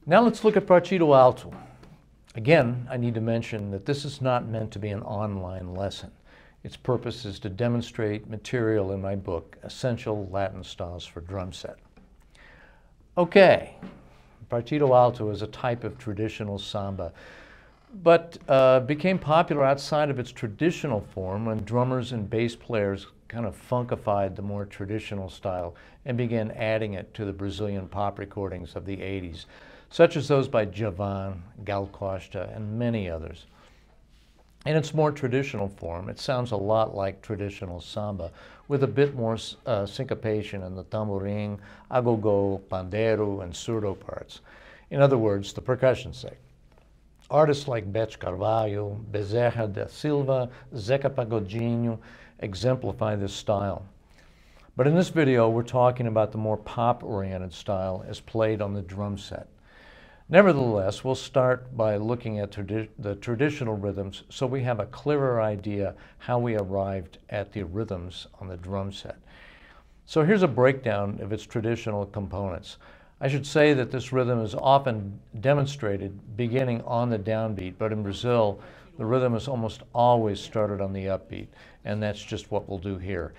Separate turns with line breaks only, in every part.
Now let's look at Partido Alto. Again, I need to mention that this is not meant to be an online lesson. Its purpose is to demonstrate material in my book, Essential Latin Styles for Drum Set. Okay, Partido Alto is a type of traditional samba, but became popular outside of its traditional form when drummers and bass players kind of funkified the more traditional style and began adding it to the Brazilian pop recordings of the 80s, such as those by Djavan, Gal Costa, and many others. In its more traditional form, it sounds a lot like traditional samba, with a bit more syncopation in the tamborim, agogô, pandeiro, and surdo parts. In other words, the percussion sect. Artists like Beth Carvalho, Bezerra da Silva, Zeca Pagodinho exemplify this style. But in this video, we're talking about the more pop-oriented style as played on the drum set. Nevertheless, we'll start by looking at the traditional rhythms so we have a clearer idea how we arrived at the rhythms on the drum set. So here's a breakdown of its traditional components. I should say that this rhythm is often demonstrated beginning on the downbeat, but in Brazil, the rhythm is almost always started on the upbeat, and that's just what we'll do here.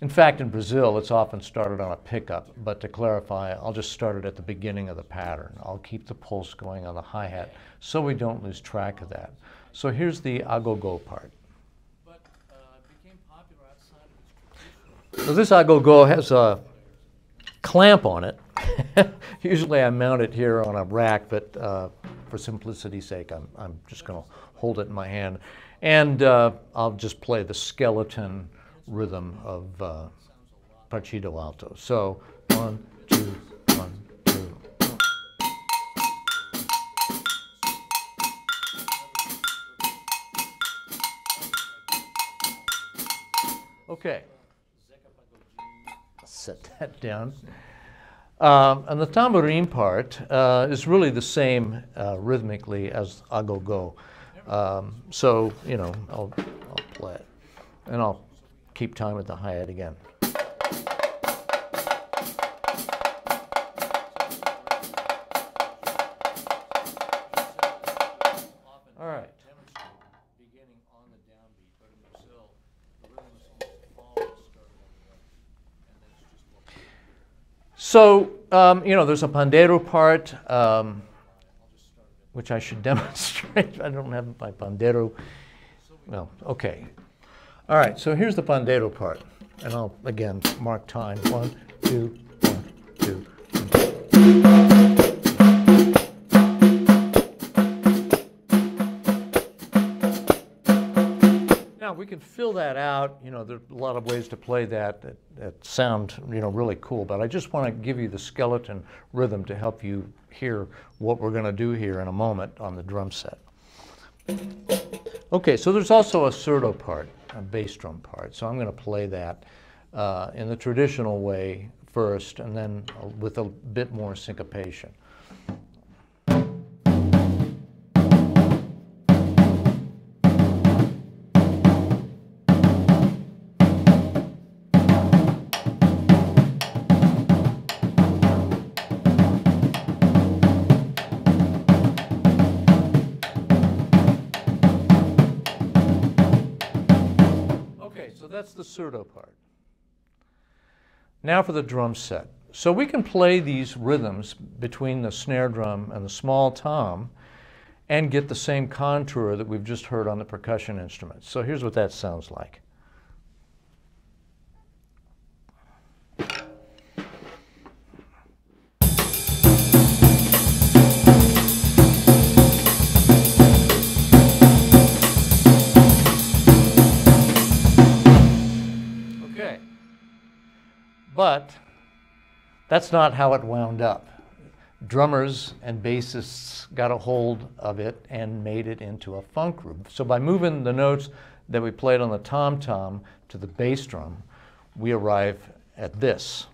In fact, in Brazil, it's often started on a pickup, but to clarify, I'll just start it at the beginning of the pattern. I'll keep the pulse going on the hi-hat so we don't lose track of that. So here's the agogô part. So this agogô has a clamp on it. Usually I mount it here on a rack, but for simplicity's sake, I'm just going to hold it in my hand. And I'll just play the skeleton rhythm of Partido Alto. So 1, 2, 1, 2, 1. Okay, set that down. And the tamborim part is really the same rhythmically as agogô. So, you know, I'll play it. And I'll keep time with the hi-hat again. All right. So, you know, there's a pandeiro part, which I should demonstrate. I don't have my pandeiro. Well, okay. All right, so here's the pandeiro part. And I'll, again, mark time. 1, 2, 1, 2, 1. Now, we can fill that out. You know, there's a lot of ways to play that sound, you know, really cool. But I just want to give you the skeleton rhythm to help you hear what we're going to do here in a moment on the drum set. Okay, so there's also a surdo part, a bass drum part. So I'm going to play that in the traditional way first, and then with a bit more syncopation. That's the surdo part. Now for the drum set. So we can play these rhythms between the snare drum and the small tom and get the same contour that we've just heard on the percussion instruments. So here's what that sounds like. But that's not how it wound up. Drummers and bassists got a hold of it and made it into a funk groove. So by moving the notes that we played on the tom-tom to the bass drum, we arrive at this.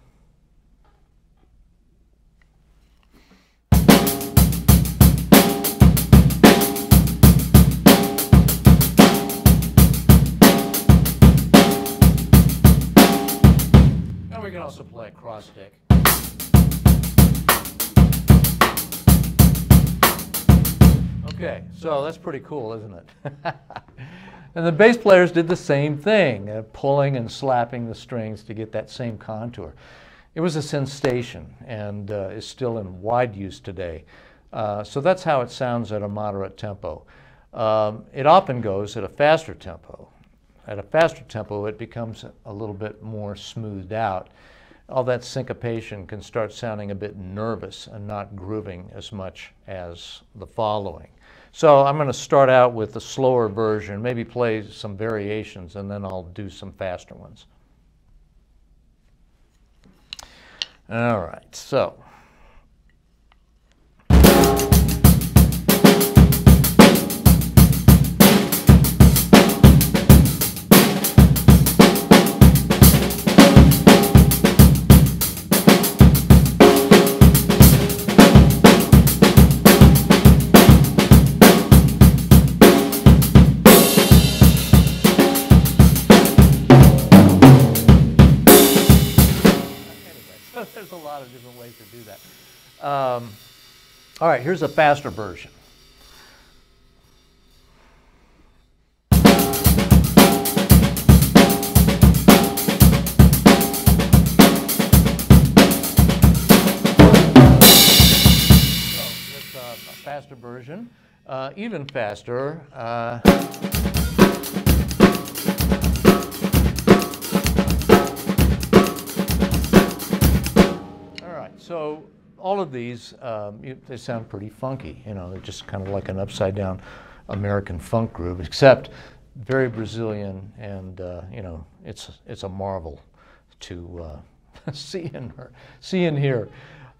We can also play a cross stick. Okay, so that's pretty cool, isn't it? And the bass players did the same thing, pulling and slapping the strings to get that same contour. It was a sensation and is still in wide use today. So that's how it sounds at a moderate tempo. It often goes at a faster tempo. At a faster tempo, it becomes a little bit more smoothed out. All that syncopation can start sounding a bit nervous and not grooving as much as the following. So I'm going to start out with the slower version, maybe play some variations, and then I'll do some faster ones. All right, so. There's a lot of different ways to do that. All right, here's a faster version. So it's a faster version, even faster. So all of these, they sound pretty funky. You know, they're just kind of like an upside-down American funk groove, except very Brazilian, and you know, it's a marvel to see and hear.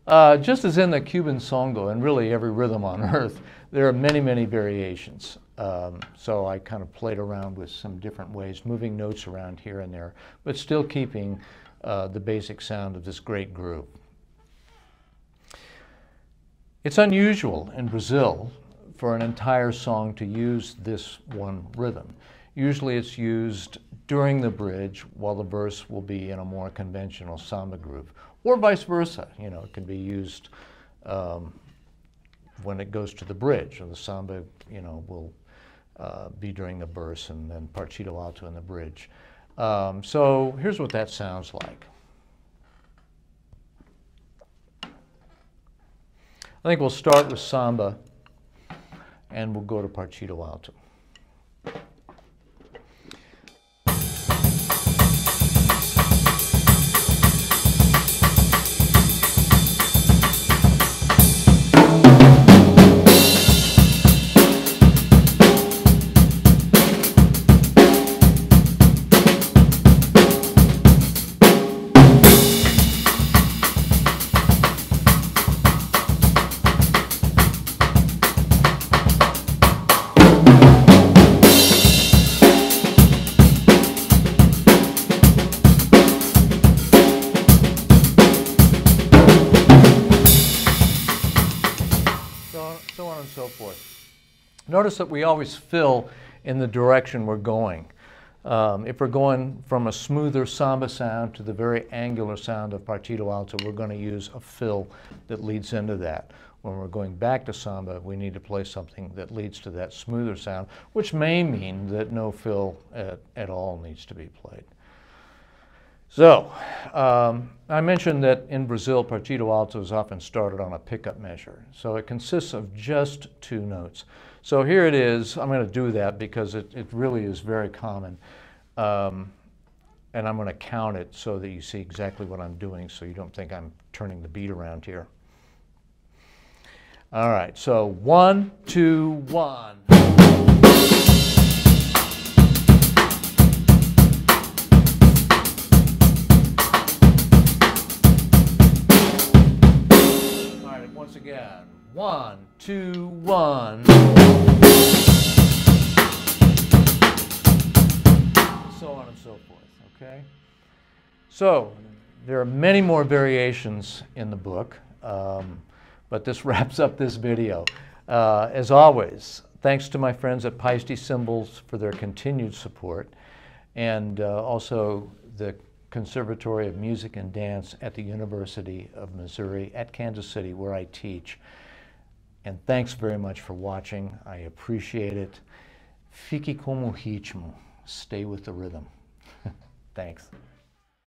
Just as in the Cuban songo and really every rhythm on earth, there are many, many variations. So I kind of played around with some different ways, moving notes around here and there, but still keeping the basic sound of this great groove. It's unusual in Brazil for an entire song to use this one rhythm. Usually it's used during the bridge while the verse will be in a more conventional samba groove, or vice versa. You know, it can be used when it goes to the bridge, or the samba, you know, will be during the verse and then Partido Alto in the bridge. So here's what that sounds like. I think we'll start with samba and we'll go to Partido Alto. So on and so forth. Notice that we always fill in the direction we're going. If we're going from a smoother samba sound to the very angular sound of Partido Alto, we're going to use a fill that leads into that. When we're going back to samba, we need to play something that leads to that smoother sound, which may mean that no fill at all needs to be played. So, I mentioned that in Brazil, Partido Alto is often started on a pickup measure. So it consists of just 2 notes. So here it is. I'm going to do that because it really is very common. And I'm going to count it so that you see exactly what I'm doing, so you don't think I'm turning the beat around here. All right, so 1, 2, 1. Once again, 1, 2, 1. So on and so forth, okay? So, there are many more variations in the book, but this wraps up this video. As always, thanks to my friends at Paiste Cymbals for their continued support, and also the Conservatory of Music and Dance at the University of Missouri at Kansas City, where I teach. And thanks very much for watching. I appreciate it. Fique como ritmo. Stay with the rhythm. Thanks.